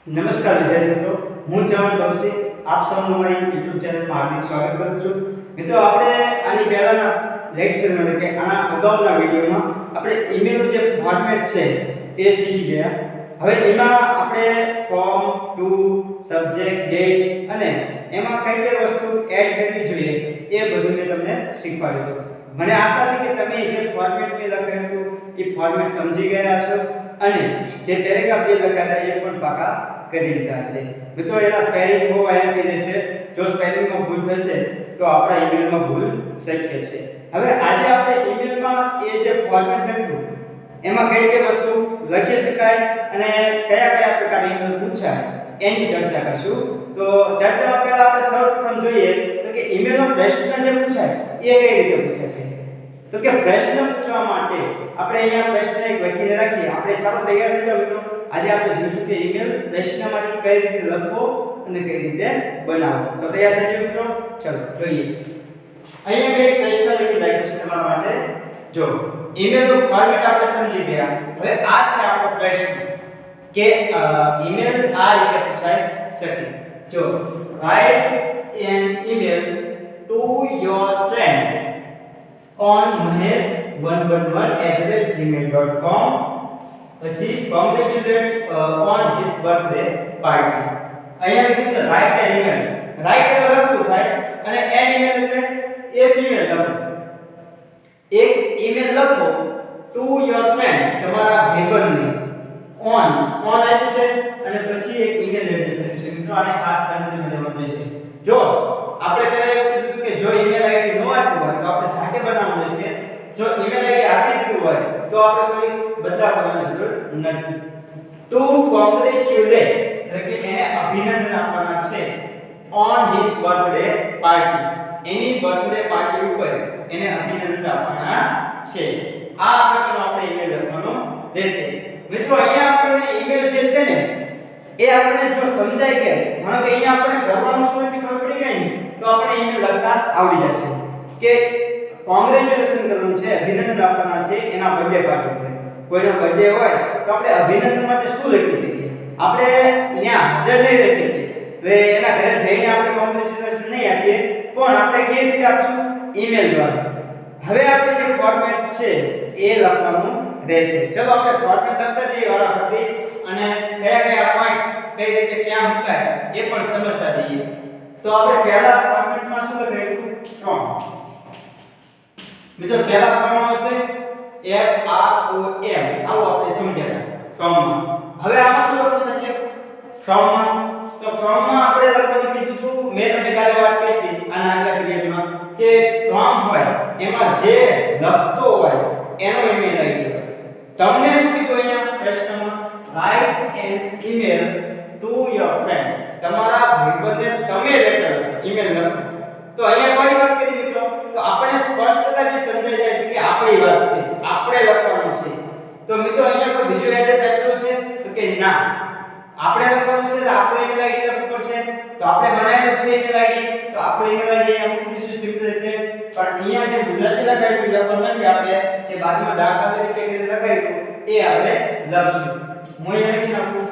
નમસ્કાર વિદ્યાર્થી મિત્રો, હું ચમન કૌશિક આપ સૌનું મારી YouTube ચેનલમાં હાર્દિક સ્વાગત કરું છું. મિત્રો, આપણે આની પહેલાના લેક્ચરમાં એટલે કે આના અગાઉના વિડીયોમાં આપણે ઈમેલનું જે ફોર્મેટ છે એ શીખી ગયા. હવે એમાં આપણે ફોર્મ, ટુ, સબ્જેક્ટ, ડેટ અને એમાં કઈ કઈ વસ્તુ એડ કરવી જોઈએ એ બધું મેં તમને શીખવાડ્યું હતું. મને આશા છે કે તમે જે ફોર્મેટ મેં લખ્યું હતું એ ફોર્મેટ સમજી ગયા હશો અને જે પેરેગ્રાફ બે લખ્યા હતા એ પણ પાકા કરી દીધા હશે. મિત્રો, એના સ્પેલિંગ બહુ આયામી રહેશે. જો સ્પેલિંગમાં ભૂલ થશે તો આપણા ઈમેલમાં ભૂલ શક્ય છે. હવે આજે આપણે ઈમેલમાં એ જે ફોર્મેટ લખ્યું એમાં કઈ કઈ વસ્તુ લખી શકાય અને કયા કયા પ્રકારે ઈમેલ પૂછાય એની ચર્ચા કરશું. તો ચર્ચામાં પહેલા આપણે સૌપ્રથમ જોઈએ તો કે ઈમેલનો પ્રશ્ન જે પૂછાય એ કઈ રીતે પૂછાશે. તો કે પ્રશ્ન પૂછવા માટે આપણે અહીંયા પ્રશ્ન એક લખીને રાખીએ. આપણે ચાલો તૈયાર થઈ જાઓ મિત્રો. આજે આપણે જોઈશું કે ઈમેલ પ્રશ્નમાંથી કઈ રીતે લખવો અને કઈ રીતે બનાવવો. તો તૈયાર થઈ જાઓ મિત્રો. ચાલો જોઈએ. અહીંયા મેં એક પ્રશ્ન લખી રાખ્યો છે તમારા માટે. જો ઈમેલનું ફોર્મેટ આપણે સમજી ગયા. હવે આ છે આપણો પ્રશ્ન કે ઈમેલ આ રીતે પૂછાઈ શકે. જો write an email to your friend on mahesh111@gmail.com. પછી congratulate on his birthday party. અહીંયા લખ્યું છે રાઇટ એન ઈમેલ. રાઇટ એટલે લખવું થાય અને એન ઈમેલ એટલે એક ઈમેલ લખો. એક ઈમેલ લખો ટુ યોર ફ્રેન્ડ, તમારા ભાઈબંધને. ઓન આપ્યું છે અને પછી એક ઈમેલ એડ્રેસ આપ્યું છે. મિત્રો, આને ખાસ કરીને ધ્યાનમાં રહેશે. જો આપણે પહેલા એવું કીધું કે જો ઈમેલ આઈડી ન આપ્યું હોય તો આપણે જાતે બનાવવાનું રહેશે. જો ઈમેલ આઈડી આપી દીધું હોય તો આપણે કોઈ બદલાવ કરવાની જરૂર નથી. ટુ કોંગ્રેચ્યુલેટ એટલે કે એને અભિનંદન આપવાના છે on his birthday party, any birthday party ઉપર એને અભિનંદન આપવાના છે. આ પ્રકારનો આપણે ઈમેલ લખવાનો રહેશે. મિત્રો, અહીંયા આપણે ઈમેલ જે છે ને એ આપણે જો સમજાઈ ગયા, માનો કે અહીંયા આપણે કરવાનું શું એ ખબર પડી ગઈ ને તો આપણે ઈમેલ લખતા આવડી જશે કે કોંગ્રેચ્યુલેશન કરવાનું છે, અભિનંદન આપવાના છે એના બર્થડે પાર્ટી પર. કોઈનો બર્થડે હોય તો આપણે અભિનંદન માટે શું લખી શકીએ? આપણે ત્યાં હાજર નહીં રહી શકીએ એટલે એના ઘરે જઈને આપણે કોંગ્રેચ્યુલેશન નહીં આપીએ, પણ આપણે કેવી રીતે આપશું? ઈમેલ દ્વારા. હવે આપણે જે ફોર્મેટ છે એ લખવાનું રહેશે. ચલો આપણે ફોર્મેટ લખતા જઈએ વારાફરતી અને કયા કયા પોઈન્ટ્સ કઈ રીતે ક્યાં મુકાય એ પણ સમજતા જઈએ. તો આપણે પહેલા ફોર્મેટમાં શું લખાયું? ફ્રોમ. મિત્રો, પહેલા ફ્રોમ આવશે FROM. આવો આપણે સમજ્યા ફ્રોમમાં. હવે આમાં શું લખવું થશે? ફ્રોમમાં તો ફ્રોમમાં આપણે લખવાનું કીધું હતું. મેં તમને કાલે વાત કરી હતી આના આગલા પીરિયડમાં કે ફ્રોમ હોય એમાં જે લખતો હોય એનો ઈમેલ આઈડી હોય. તમને શું કીધું અહીંયા પ્રશ્નમાં? Write an email to your friend, તમારા ભાઈબંધને તમે લેટર ઈમેલ લખો. તો અહીંયા કોની વાત કરી મિત્રો? તો આપણે સ્પષ્ટતાથી સમજાઈ જાય છે કે આપણી વાત છે, આપણે લખવાનું છે. તો મિત્રો, અહીંયા કોઈ બીજો એડ્રેસ આપેલું છે તો કે ના, આપણે લખવાનું છે તો આપણો ઈમેલ આઈડી લખવું પડશે. તો આપણે બનાવેલું છે ઈમેલ આઈડી, તો આપણો ઈમેલ આઈડી અહીંયા મૂકી દઈશું સિમ્પલ રીતે. પણ અહીંયા જે ગુજરાતી લખાયું લખવાનું નથી, આપણે જે બાજુમાં દાખલા તરીકે લખાયું એ આપણે લખશું. હું અહીંયા લખી નાખું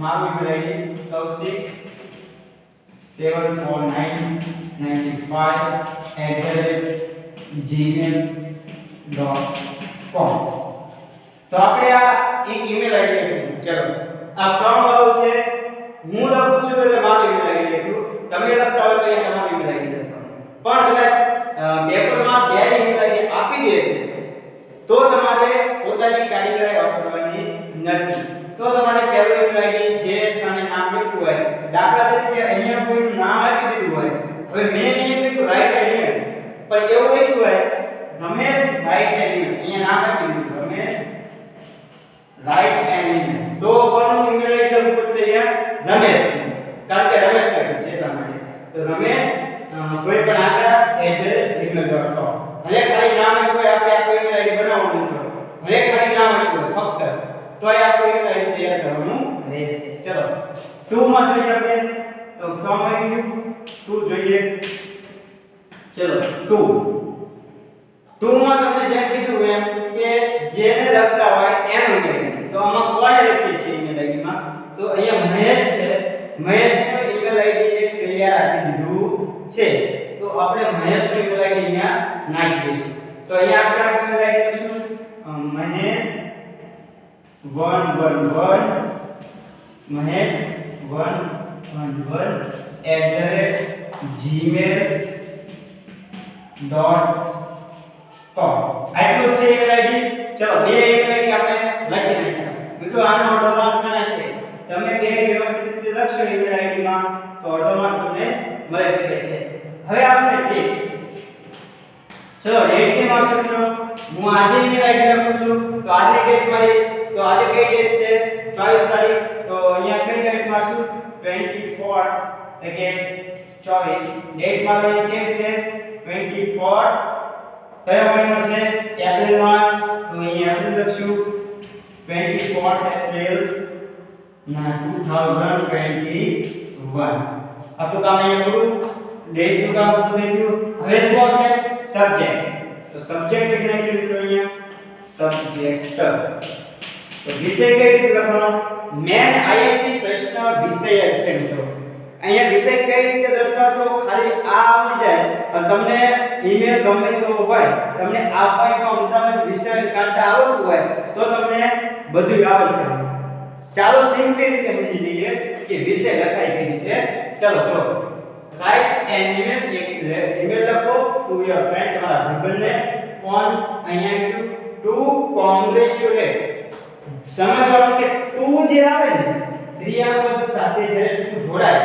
મારું ઈમેલ આઈડી kaushik74995@gmail.com. તો આપણે આ એક ઈમેલ આઈડી લખ્યું. ચલો, આ ફ્રોમ વાળું છે, હું લખું છું એટલે મારું ઈમેલ આઈડી લખ્યું. તમે લખતા હોય તો એ તમારું ઈમેલ આઈડી લખવાનું. પણ કદાચ પેપરમાં બે ઈમેલ આઈડી આપી દેશે તો તમારે પોતાની કારીગરી વાપરવાની નથી. તો તમારે પહેલો ઈમેલ આઈડી જે સ્થાને નામ લખ્યું હોય, દાખલા તરીકે અહીંયા કોઈ નામ આપી દીધું હોય. હવે મેં અહીંયા લખ્યું રાઇટ એલિમેન્ટ, પણ એવું લખ્યું હોય રમેશ રાઇટ એલિમેન્ટ, અહીંયા નામ આપી દીધું રમેશ રાઇટ એલિમેન્ટ, તો કોનું ઈમેલ આઈડી લખવું પડશે? અહીંયા રમેશ, કારણ કે રમેશ લખ્યું છે એટલા માટે. તો રમેશ કોઈ પણ આંકડા @gmail.com. ભલે ખાલી નામ આપ્યું હોય, આપણે આ ઈમેલ આઈડી બનાવવાનું છે. ભલે ખાલી નામ આપ્યું હોય ફક્ત, તો આ આપણે ઈમેલ આઈડી તૈયાર કરવાનું રહેશે. ચલો, 2 માં જોઈએ આપણે. તો ફ્રોમ આવ્યું 2 જોઈએ. ચલો 2 માં તમને જે કીધું એમ કે જેને લખતા હોય એનો ઈમેલ આઈડી. તો આમાં કોણે લખીએ છીએ ઈમેલ આઈડીમાં? તો અહીંયા મહેશ છે, મહેશનો ઈમેલ આઈડી એક તૈયાર આપી દીધું છે, તો આપણે મહેશનો ઈમેલ આઈડી અહીંયા નાખી દઈશું. તો અહીંયા આપણે ઈમેલ આઈડી લખીશું મહેશ 111 mhesh111@gmail.com. આટલું છે ઈમેલ આઈડી. ચલો બે ઈમેલ આઈડી આપણે લખી નાખ્યા. મિત્રો આનો અડધો માર્ક ગણે છે. તમે બે વ્યવસ્થિત રીતે લખશો ઈમેલ આઈડી માં તો અડધો માર્ક તમને મળી શકે છે. હવે આવશે ડેટ. ચલો ડેટ કેમ આવશે મિત્રો? હું આજે ઈમેલ આઈડી લખું છું તો આજની ડેટ મારીશ. તો આજે કઈ ડેટ છે? 24 તારીખ. તો અહીંયા કઈ ડેટ મારશું? 24 એટલે કે 24. ડેટ મારવાની કેવી રીતે? 24 કયો મહિનો છે? એપ્રિલ માં. તો અહીંયા એપ્રિલ લખશું 24 એપ્રિલ 2021. આપણું કામ અહીંયા પૂરું. ડેટ નું કામ પૂરું થઈ ગયું. હવે શું આવશે? સબ્જેક્ટ. તો સબ્જેક્ટ લખી નાખ્યું મિત્રો અહીંયા સબ્જેક્ટ. તો વિષય કઈ રીતે લખવાનો? મેન આઈએમપી પ્રશ્ન વિષય છે મિત્રો. અહીંયા વિષય કઈ રીતે દર્શાવશો? ખાલી આ આવડી જાય અને તમને ઈમેલ ગમે તો હોય, તમને આ પોઈન્ટમાં મુદ્દામાં વિષય કાઢતા આવડતું હોય તો તમને બધું આવડશે. ચાલો સિમ્પલી રીતે સમજી જઈએ કે વિષય લખાય કઈ રીતે. ચલો જો રાઇટ એન ઈમેલ, એક ઈમેલ લખો ટુ યોર ફ્રેન્ડ, તમારા ભાઈબંધને ઓન અહીંયા ટુ કોંગ્રેચ્યુલેટ. સમજવાનું કે ટુ જે આવે ને ક્રિયાપદ સાથે જ્યારે ટુ જોડાય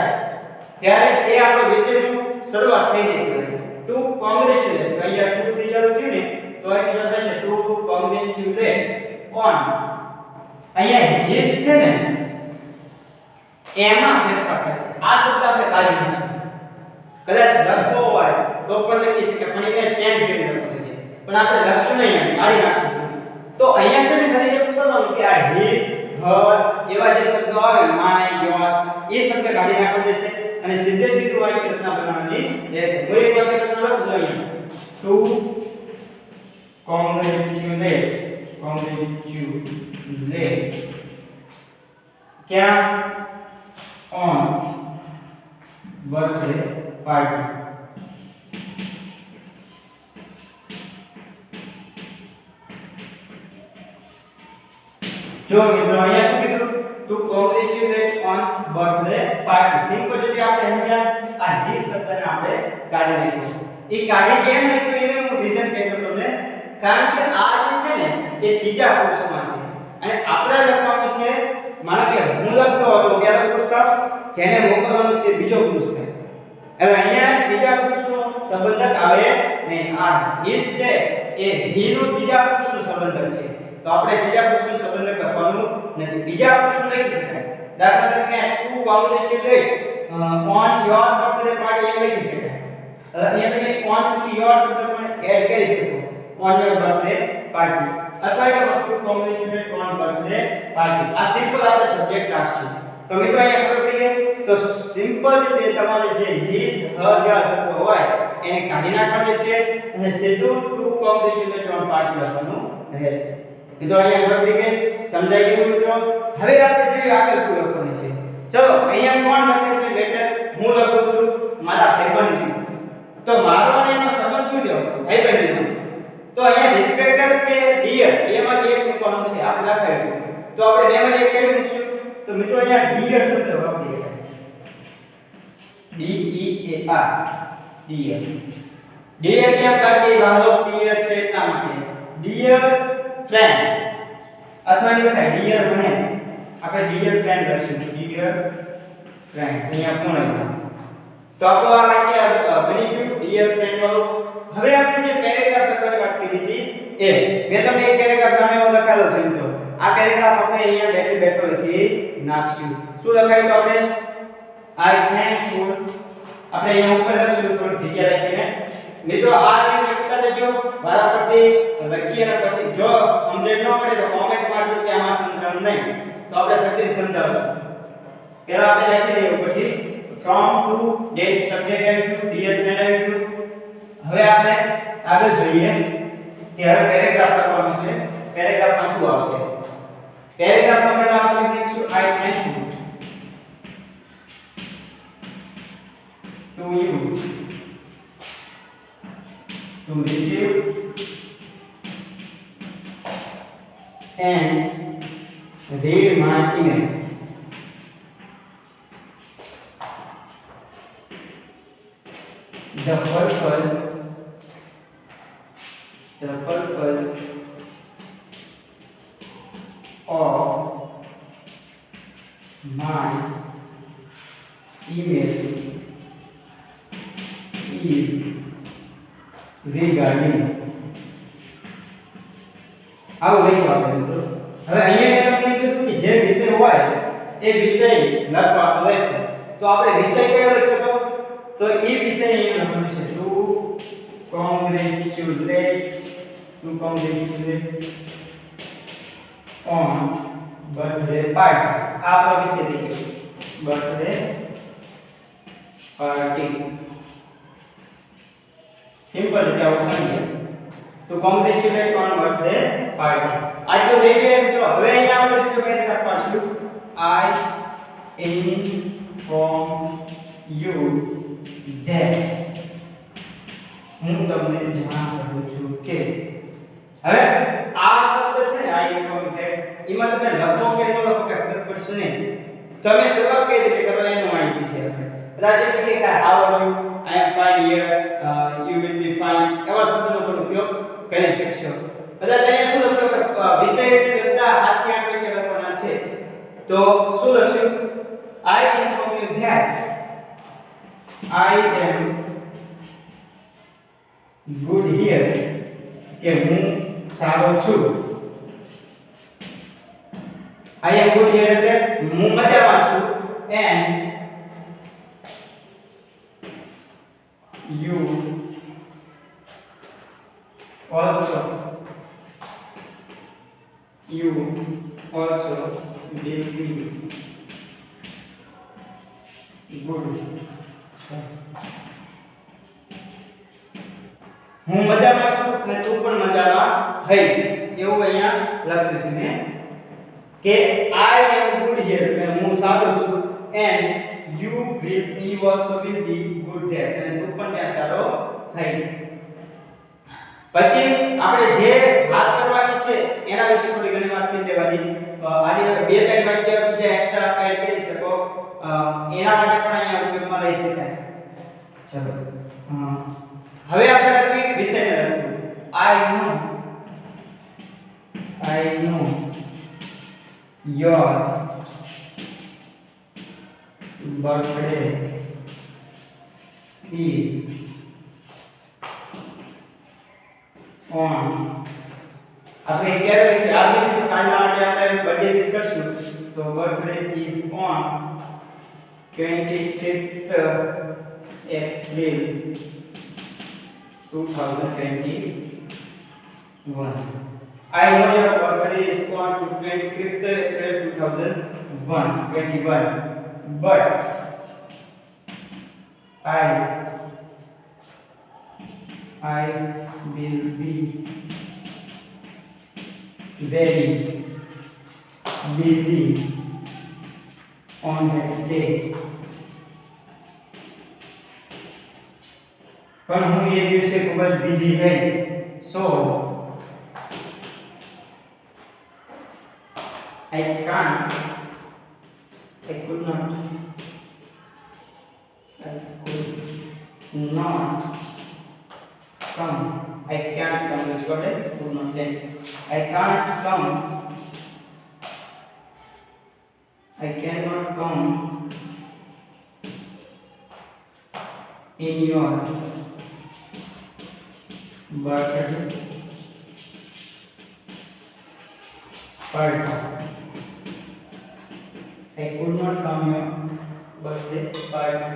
ત્યારે એ આપણો વિષયનું શરૂઆત થઈ જાય. ટુ કોંગ્રેચ્યુલેટ અહીંયા ટુ થી ચાલુ થયું ને તો અહીં થશે ટુ કોંગ્રેચ્યુલેટ ઓન. અહીંયા હિસ છે ને એમાં ફેરફાર થશે. આ શબ્દ આપણે કાઢી નાખીશું. કદાચ લખવો હોય તો પણ લખી શકે પણ એને ચેન્જ કરી લખવું છે, પણ આપણે લખશું નહીં, કાઢી નાખશું. તો અહીંયા છે ને ખાલી એટલું કરવાનું કે આ હિસ, હર એવા જે શબ્દો આવે માય, યોર એ શબ્દ કાઢી નાખવાનો છે અને સીધે સીધું વાક્ય રચના બનાવવાની રહેશે. હું એક વાક્ય રચના લખું છું અહીંયા ટુ કોંગ્રેચ્યુલેટ ક્યાં? On birthday party. જો મિત્રો અહીંયા શું કીધું? To congratulate on birthday party. Simple રીતે આપણે સમજ્યા. આ હિસ શબ્દને આપણે કાઢી નાખ્યો. એ કાઢી કેમ નાખ્યો એને હું રીઝન કહી દઉં તમને. કારણ કે આ જે છે ને એ ત્રીજા પુરુષમાં છે અને આપણે લખવાનું છે, માનો કે હું લખતો હતો પહેલો પુરુષ, જેને મોકલવાનું છે બીજો પુરુષ. હવે અહીંયા ત્રીજા પુરુષનો સંબંધક આવે નહીં. આ હિસ છે એ હી નું ત્રીજા પુરુષનો સંબંધક છે, તો આપણે ત્રીજા પુરુષનો સંબંધક લખવાનું નથી. બીજા પુરુષનું લખી શકાય. દાખલા તરીકે to congratulate on your birthday party એમ લખી શકાય. અહીંયા તમે ઓન પછી યોર શબ્દ પણ એડ કરી શકો. ઓન યોર બર્થડે પાર્ટી અથવા એક to congratulate on birthday party. આ સિમ્પલ આપણે સબ્જેક્ટ રાખશું. તો મિત્રો અહીંયા ખબર પડી ગઈ. તો સિમ્પલ રીતે તમારે જે હિસ, હર જેવા શબ્દો હોય એને કાઢી નાખવાનું છે અને સીધું ટુ કોંગ્રેચ્યુલેટ ઓન પાર્ટી લખવાનું રહેશે. મિત્રો અહીંયા ખબર પડી ગઈ, સમજાઈ ગયું મિત્રો. હવે આપણે જોઈએ આગળ શું લખવાનું છે. ચલો અહીંયા કોણ લખે છે લેટર? હું લખું છું મારા ભાઈબંધને. તો મારો અને એનો સંબંધ શું છે? ભાઈબંધનો. તો અહીંયા રિસ્પેક્ટેડ કે ડિયર એમાં એક મૂકવાનું છે, આપણે લખાયું. તો આપણે બેમાં એક કેવું મૂકશું? તો મિત્રો અહીંયા ડિયર શબ્દ વાપરીએ. D E A R dear. Dear કેમ? કારણ કે વાલો ડિયર છે એટલા માટે. ડિયર ફ્રેન્ડ અથવા એવું થાય ડિયર મહેશ. આપણે ડિયર ફ્રેન્ડ લખીશું. ડિયર ફ્રેન્ડ અહીંયા પૂર્ણ. તો આપણો આ વાક્ય બની ગયું ડિયર ફ્રેન્ડ વાળું. હવે આપણે જે પેરેગ્રાફ લખવાની વાત કરી હતી એ મેં તમને એક પેરેગ્રાફ નાનો એવો લખાયેલો છે મિત્રો. આ પેરેગ્રાફ આપણે અહીંયા બેઠે બેઠો લખી નાખશું. શું લખાયું? તો આપણે આઈ થેન્કફુલ આપણે અહીંયા ઉપર લખશું થોડી જગ્યા રાખીને. મિત્રો આ રીતે લખતા જજો વારાફરતી લખી અને પછી જો સમજણ ન પડે તો કોમેન્ટ મારજો કે આમાં સમજાણું નહીં, તો આપણે ફરીથી સમજાવશું. પહેલા આપણે લખી દઈએ ઉપરથી from to date subject આવ્યું, dear friend આવ્યું. હવે આપણે આગળ જોઈએ કે હવે પેરેગ્રાફ લખવાનું છે. પેરેગ્રાફમાં શું આવશે? પેરેગ્રાફમાં પહેલા આપણે લખીશું I thank you to you to receive and read my email. The purpose of my email is regarding. આવું લખ્યું આપણે મિત્રો. હવે અહીંયા મેં તમને કીધું કે જે વિષય હોય એ વિષય લખવા લેશે. તો આપણે વિષય કયો લખ્યો તો એ વિષય અહીંયા લખવાનું છે. to congratulate on birthday party. આ આપણો વિષય થઈ ગયો. birthday party. સિમ્પલ રીતે આવું સમજીએ. to congratulate on birthday party. આટલું થઈ ગયું મિત્રો. હવે અહીંયા આપણે બીજો paragraph પાડશું. I inform you that. હું તમને જાણ કરું છું કે. હવે આ શબ્દ છે ને I inform that એમાં તમે લખો કે ન લખો કે ફરક પડશે નહીં. તમે શરૂઆત કઈ રીતે કરો એનું માહિતી છે. કદાચ એમ કે how are you, I am fine here, you will be fine, એવા શબ્દનો પણ ઉપયોગ કરી શકશો. કદાચ અહીંયા શું લખશો કે વિષયની બધા હાથથી આપણે કે લખવાના છે. તો શું લખશું? I inform you that I am good here, કે હું સારો છું. I am good here એટલે હું મજામાં છું. and you also will be good. હું મજામાં છું અને તું પણ મજામાં હઈશ એવું અહીંયા લખ્યું છે ને કે I am good here એટલે હું સારો છું and you also will be good there અને તું પણ ત્યાં સારો હઈશ. પછી આપણે જે વાત કરવાની છે એના વિશે થોડી ઘણી વાત કરી દેવાની. આની બે ત્રણ વાક્ય બીજા એક્સ્ટ્રા એડ કરી શકો એના માટે પણ અહીંયા ઉપયોગમાં લઈ શકાય. ચલો હવે આપણે લખી વિષયને લખીએ. I know your birthday is on. આપણે ક્યારે લખીએ આ દિવસે તો કાલના માટે આપણે બર્થડે વિશ કરશું. તો birthday is on 25th April 2021. I know your birthday is on 25th April 2021, but I will be very busy on that day. પણ હું એ દિવસે ખૂબ જ બિઝી રહીશ. So I could not come. I can't come. It's got it. Could not then. I can't come. I cannot come in your birthday party. I could not come your birthday party.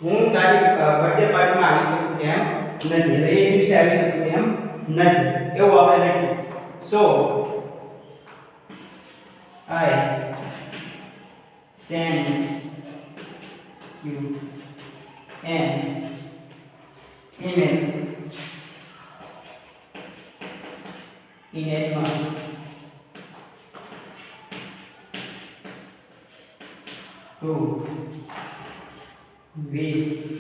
હું તારી birthday પાર્ટીમાં આવી શકું તેમ નથી. એ દિવસે આવી શકું તેમ નથી એવું આપણે લખ્યું. So I send you an email in advance to 20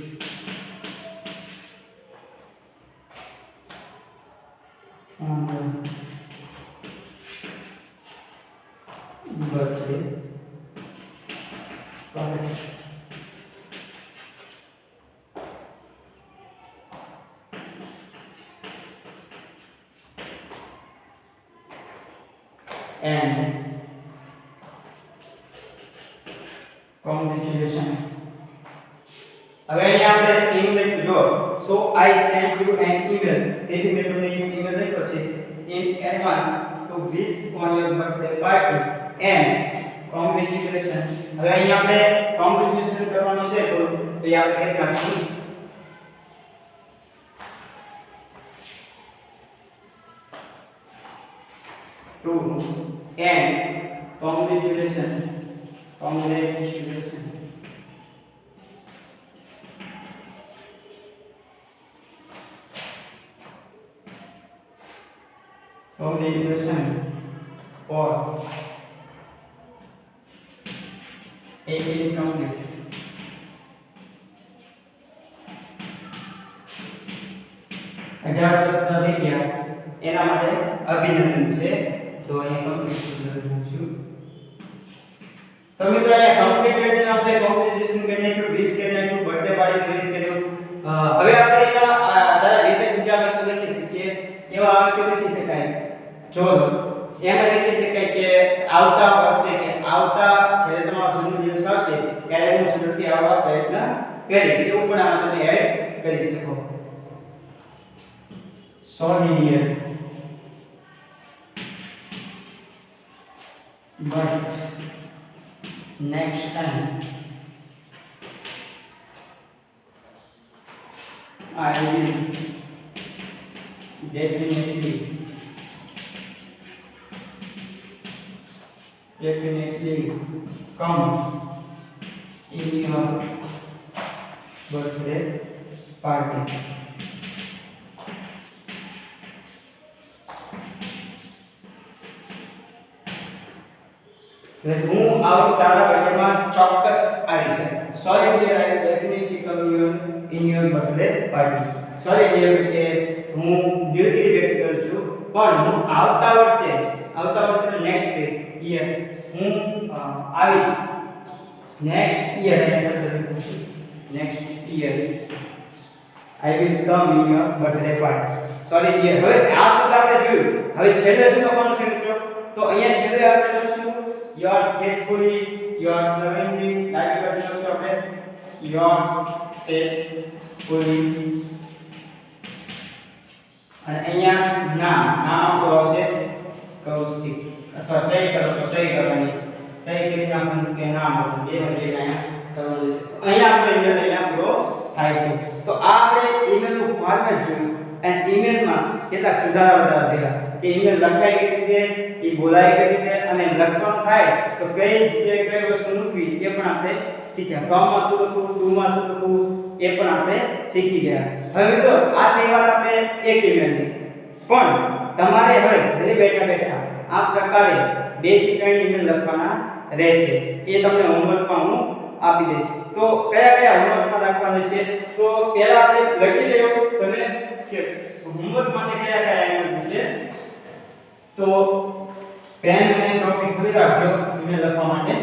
બચે 5 and congratulations. હવે અહીંયા આપણે email જો so I sent you an email તેથી મેં તમને એક email લખ્યો છે in advance to wish on your birthday party and congratulations. હવે અહીંયા આપણે congratulations કરવાનું છે તો એ આપણે કરી નાખીશું to and congratulations. Congratulations for 18 complete. અઢાર વર્ષ પૂરા થઈ ગયા એના માટે અભિનંદન છે તો અહીંયા કમ્પ્લીટ લખીશું તો મિત્રો અહીંયા કમ્પ્લીટેડ ને આપણે કોંગ્રેચ્યુલેશન કરી નાખ્યું વિશ કરી નાખ્યું બર્થડે પાર્ટી વિશ કર્યું હવે આપણે એના આધારે બે ત્રણ બીજા વાક્યો લખી શકીએ એવા વાક્યો લખી શકાય જો એમાં લખી શકાય કે આવતા વર્ષે કે આવતા જ્યારે તમારો જન્મદિવસ આવશે ત્યારે હું જરૂરથી આવવા પ્રયત્ન કરીશ એવું પણ આમાં તમે એડ કરી શકો sorry dear but next time I will definitely come in your birthday party. હું આવું તારા બર્થડેમાં ચોક્કસ આવીશ sorry dear I will definitely come in your birthday party sorry dear કે હું દિલથી વ્યક્ત કરું છું પણ હું આવતા વર્ષે નેક્સ્ટ યર હું આવીશ next year next year I will come in your birthday party sorry dear હવે આ શબ્દ આપણે જોયું હવે છેલ્લે શું લખવાનું છે મિત્રો તો અહીંયા છેલ્લે આપણે લખીશું yours faithfully, yours lovingly, like you have also said, yours faithfully. અને અહીંયા નામ આપણું આવશે કૌશિક અથવા સહી કરો તો સહી કરવાની સહી કરી નાખવાનું કે નામ આપણું બે વડે અહીંયા કરવાનું છે અહીંયા આપણો ઈમેલ અહીંયા પૂરો થાય છે તો આ આપણે ઈમેલનું ફોર્મેટ જોયું અને ઈમેલમાં કેટલાક સુધારા વધારા થયા કે ઈમેલ લખાય કેવી રીતે એ બોલાય કેવી રીતે અને લખવાનું થાય તો કઈ જગ્યાએ કઈ વસ્તુ મૂકવી એ પણ આપણે શીખ્યા ફોર્મમાં શું લખવું ટુમાં શું લખવું એ પણ આપણે શીખી ગયા હવે મિત્રો આ થઈ વાત આપણે એક ઈમેલની પણ તમારે હવે ઘરે બેઠા બેઠા આ પ્રકારે 2 થી 3 ઈમેલ લખવાના રહેશે એ તમને હોમવર્કમાં હું આપી દઈશ તો કયા હોમવર્કમાં લખવાના છે તો પહેલા આપણે લખી લેજો તમે કે હોમવર્ક માટે કયા ઈમેલ છે તો પેન અને કોપી ખોલી રાખજો ઈમેલ લખવા માટે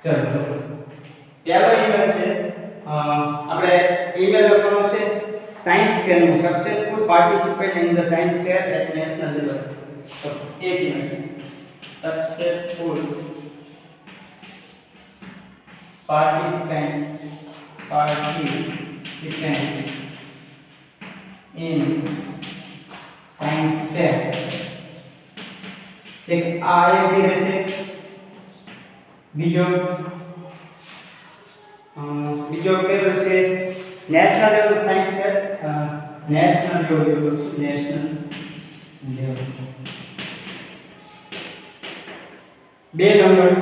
ચલો પહેલો ઈમેલ છે આપણે ઈમેલ લખવાનું છે સાયન્સ ફેર નું successful participate in the science fair at national level તો એક email successful participant in science fair एक आए भी रहશે બીજો કેવો છે national level science fair national level બે નંબર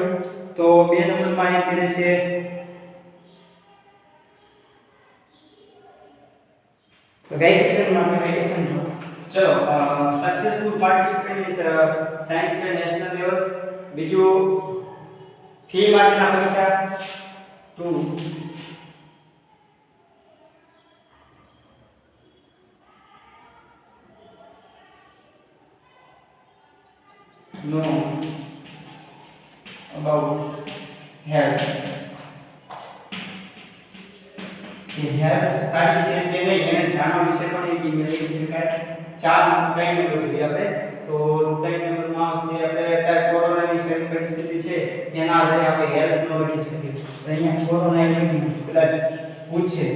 તો બે નંબરમાં અહીં કહે છે વેકેશન માટે વેકેશન ચલો successful participant in science fair national level. બીજું ફી માટેના પૈસા 2 નો about health. કે હેલ્થ સારી છે કે નહીં એને જાણવા વિશે પણ એક ઈમેલ લખી શકાય. 3 નંબર સુધી આપણે તો 3 નંબરમાં આવશે આપણે અત્યારે કોરોનાની શેર પરિસ્થિતિ છે એના આધારે આપણે હેલ્થ નો લખી શકીએ. તો અહીંયા કોરોના એટલે કદાચ પૂછે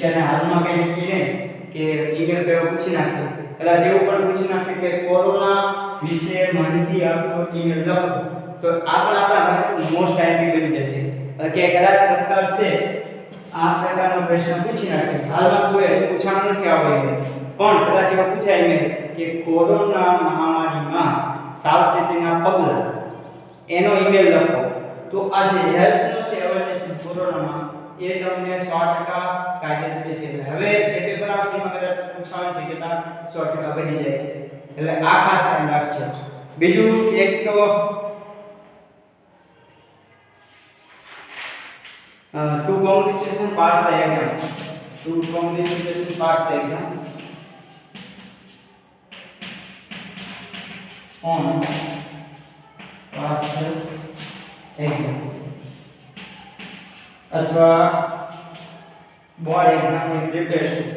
કે હાલમાં કઈ નક્કી નહીં કે ઈમેલ પર પૂછી નાખે, કદાચ એવું પણ પૂછી નાખે કે કોરોના વિશે માહિતી આપો ઈમેલ લખો, તો આ પણ આપણા મોસ્ટ આઈપી બની જશે. કે કદાચ સરકાર છે આ પ્રકારનો પ્રશ્ન પૂછી નાખે, હાલમાં કોઈ હજુ પૂછવાનું નથી આવ્યું પણ કદાચ એવું પૂછાય ને કે કોરોના મહામારીમાં સાવચેતીના પગલાં એનો ઈમેલ લખો, તો આ જે હેલ્થનો છે અવેરનેસ કોરોનામાં એ તમને 100% કાયદેસર છે. હવે જે પેપર આવશે એમાં કદાચ પૂછવાનું છે કે તા 100% બની જાય છે, એટલે આ ખાસ ધ્યાન રાખજો. બીજું એક તો to congratulations pass the exam. To congratulations pass the exam on pass the exam अथवा board exam in preparation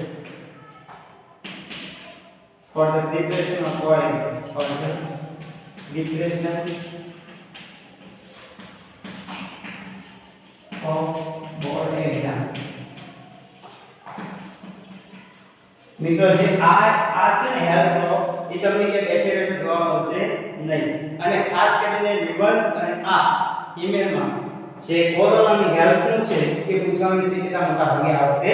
for the preparation of board exam, for the preparation of board exam. મિત્રો જે આ છે ને હેલ્થનો એ તમને કે બેઠે બેઠે જોવા મળશે નહીં, અને ખાસ કરીને નિબંધ અને આ ઈમેલમાં જે કોરોનાની હેલ્થનું છે એ પૂછવાની શક્યતા મોટા ભાગે આવતે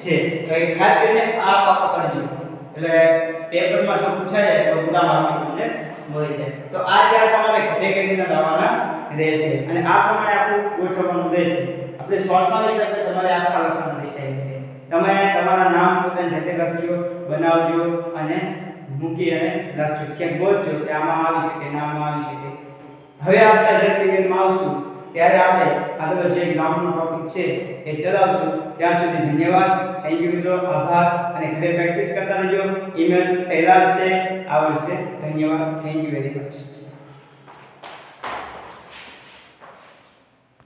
છે. તો એ ખાસ કરીને આ પાકો કરજો, એટલે પેપરમાં જો પૂછાય જાય તો પૂરા માર્ક તમને મળી જાય. તો આ ચાર તમારે ઘરે કરીને લાવવાના રહેશે અને આ પ્રમાણે આપણું ગોઠવવાનું રહેશે. આપણે શોર્ટમાં લઈ જશે, તમારે આખા લખવાનું રહેશે. તમે તમારા નામ પોતાની જાતે લખજો, બનાવજો અને મૂકી અને લખજો, કે ગોતજો કે આમાં આવી શકે ના આમાં આવી શકે. હવે આપણે જે પીરિયડમાં આવશું ત્યારે આપણે આગળ જે ગ્રાઉન્ડનો ટોપિક છે એ ચલાવશું. ત્યાં સુધી ધન્યવાદ, થેન્ક યુ મિત્રો, આભાર. અને ઘરે પ્રેક્ટિસ કરતા રહેજો. ઈમેલ સહેલા છે આવડશે. ધન્યવાદ, થેન્ક યુ વેરી મચ.